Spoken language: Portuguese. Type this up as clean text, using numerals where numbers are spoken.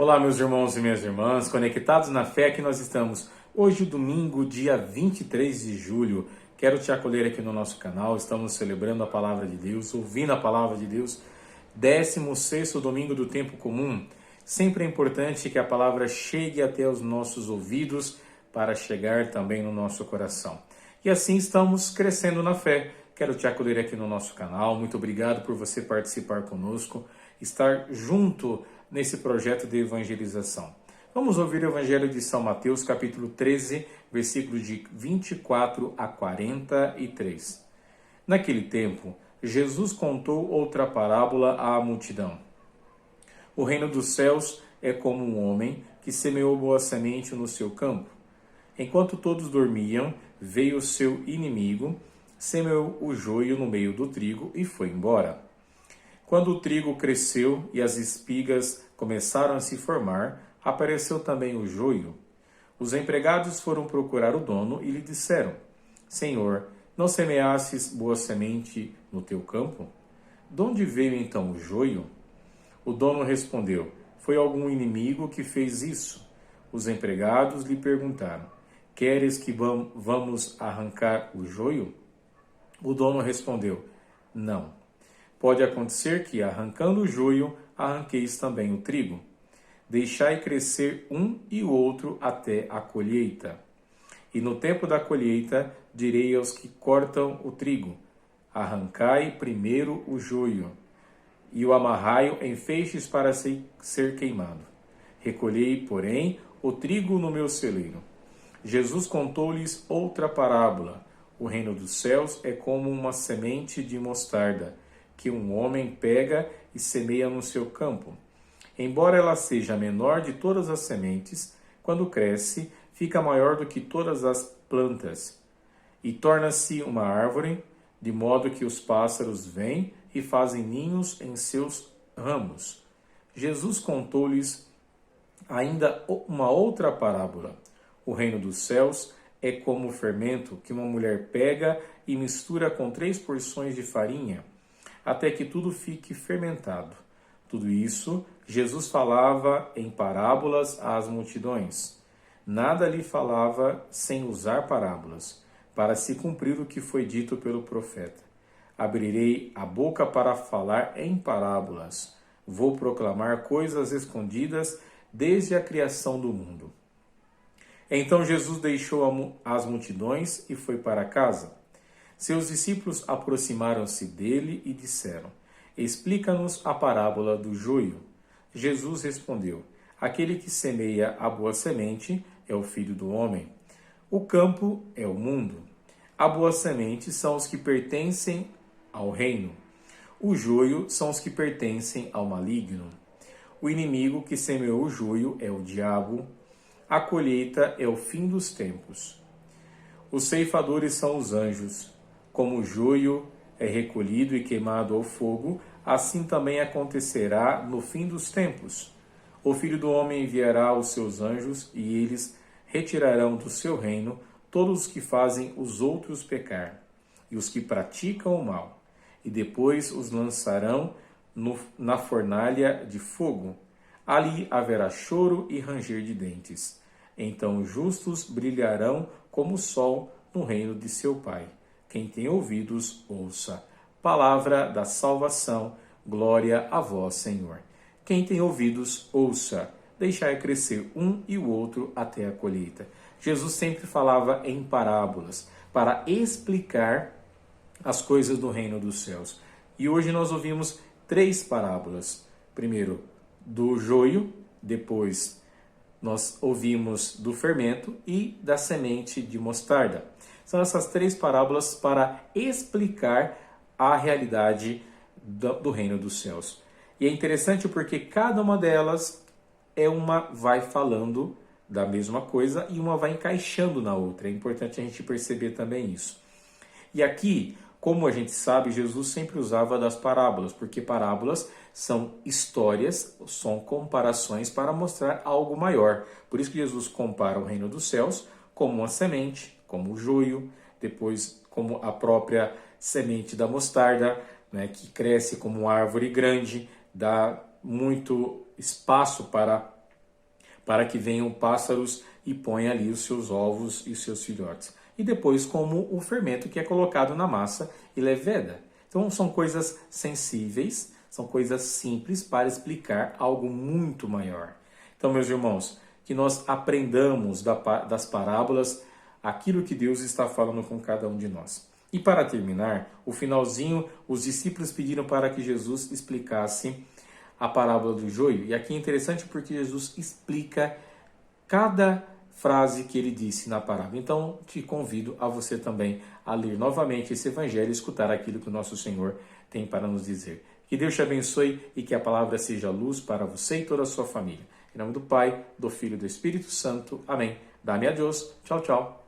Olá, meus irmãos e minhas irmãs, conectados na fé que nós estamos. Hoje, domingo, dia 23 de julho, quero te acolher aqui no nosso canal. Estamos celebrando a palavra de Deus, ouvindo a palavra de Deus. 16º domingo do tempo comum. Sempre é importante que a palavra chegue até os nossos ouvidos para chegar também no nosso coração. E assim estamos crescendo na fé. Quero te acolher aqui no nosso canal. Muito obrigado por você participar conosco, estar junto nesse projeto de evangelização. Vamos ouvir o Evangelho de São Mateus, capítulo 13, versículos de 24 a 43. Naquele tempo, Jesus contou outra parábola à multidão. O reino dos céus é como um homem que semeou boa semente no seu campo. Enquanto todos dormiam, veio o seu inimigo, semeou o joio no meio do trigo e foi embora. Quando o trigo cresceu e as espigas começaram a se formar, apareceu também o joio. Os empregados foram procurar o dono e lhe disseram: Senhor, não semeastes boa semente no teu campo? De onde veio então o joio? O dono respondeu: Foi algum inimigo que fez isso. Os empregados lhe perguntaram: Queres que vamos arrancar o joio? O dono respondeu: Não. Pode acontecer que, arrancando o joio, arranqueis também o trigo. Deixai crescer um e o outro até a colheita. E no tempo da colheita, direi aos que cortam o trigo: Arrancai primeiro o joio, e o amarrai em feixes para ser queimado. Recolhei, porém, o trigo no meu celeiro. Jesus contou-lhes outra parábola. O reino dos céus é como uma semente de mostarda, que um homem pega e semeia no seu campo. Embora ela seja a menor de todas as sementes, quando cresce, fica maior do que todas as plantas e torna-se uma árvore, de modo que os pássaros vêm e fazem ninhos em seus ramos. Jesus contou-lhes ainda uma outra parábola. O reino dos céus é como o fermento que uma mulher pega e mistura com 3 porções de farinha, até que tudo fique fermentado. Tudo isso Jesus falava em parábolas às multidões. Nada lhe falava sem usar parábolas, para se cumprir o que foi dito pelo profeta. Abrirei a boca para falar em parábolas. Vou proclamar coisas escondidas desde a criação do mundo. Então Jesus deixou as multidões e foi para casa. Seus discípulos aproximaram-se dele e disseram: Explica-nos a parábola do joio. Jesus respondeu: Aquele que semeia a boa semente é o Filho do Homem. O campo é o mundo. A boa semente são os que pertencem ao reino. O joio são os que pertencem ao maligno. O inimigo que semeou o joio é o diabo. A colheita é o fim dos tempos. Os ceifadores são os anjos. Como o joio é recolhido e queimado ao fogo, assim também acontecerá no fim dos tempos. O Filho do Homem enviará os seus anjos, e eles retirarão do seu reino todos os que fazem os outros pecar, e os que praticam o mal, e depois os lançarão na fornalha de fogo. Ali haverá choro e ranger de dentes. Então os justos brilharão como o sol no reino de seu Pai. Quem tem ouvidos, ouça. Palavra da salvação, glória a vós, Senhor. Quem tem ouvidos, ouça. Deixai crescer um e o outro até a colheita. Jesus sempre falava em parábolas para explicar as coisas do reino dos céus. E hoje nós ouvimos 3 parábolas. Primeiro, do joio, depois nós ouvimos do fermento e da semente de mostarda. São essas 3 parábolas para explicar a realidade do reino dos céus. E é interessante porque cada uma delas vai falando da mesma coisa e uma vai encaixando na outra. É importante a gente perceber também isso. E aqui, como a gente sabe, Jesus sempre usava das parábolas, porque parábolas são histórias, são comparações para mostrar algo maior. Por isso que Jesus compara o reino dos céus como uma semente, como o joio, depois como a própria semente da mostarda, né, que cresce como uma árvore grande, dá muito espaço para para que venham pássaros e ponham ali os seus ovos e os seus filhotes. E depois como o fermento que é colocado na massa e leveda. Então são coisas sensíveis, são coisas simples para explicar algo muito maior. Então, meus irmãos, que nós aprendamos das parábolas aquilo que Deus está falando com cada um de nós. E para terminar, o finalzinho, os discípulos pediram para que Jesus explicasse a parábola do joio. E aqui é interessante porque Jesus explica cada frase que ele disse na parábola. Então, te convido a você também a ler novamente esse evangelho e escutar aquilo que o nosso Senhor tem para nos dizer. Que Deus te abençoe e que a palavra seja luz para você e toda a sua família. Em nome do Pai, do Filho e do Espírito Santo. Amém. Dá-me a Deus. Tchau, tchau.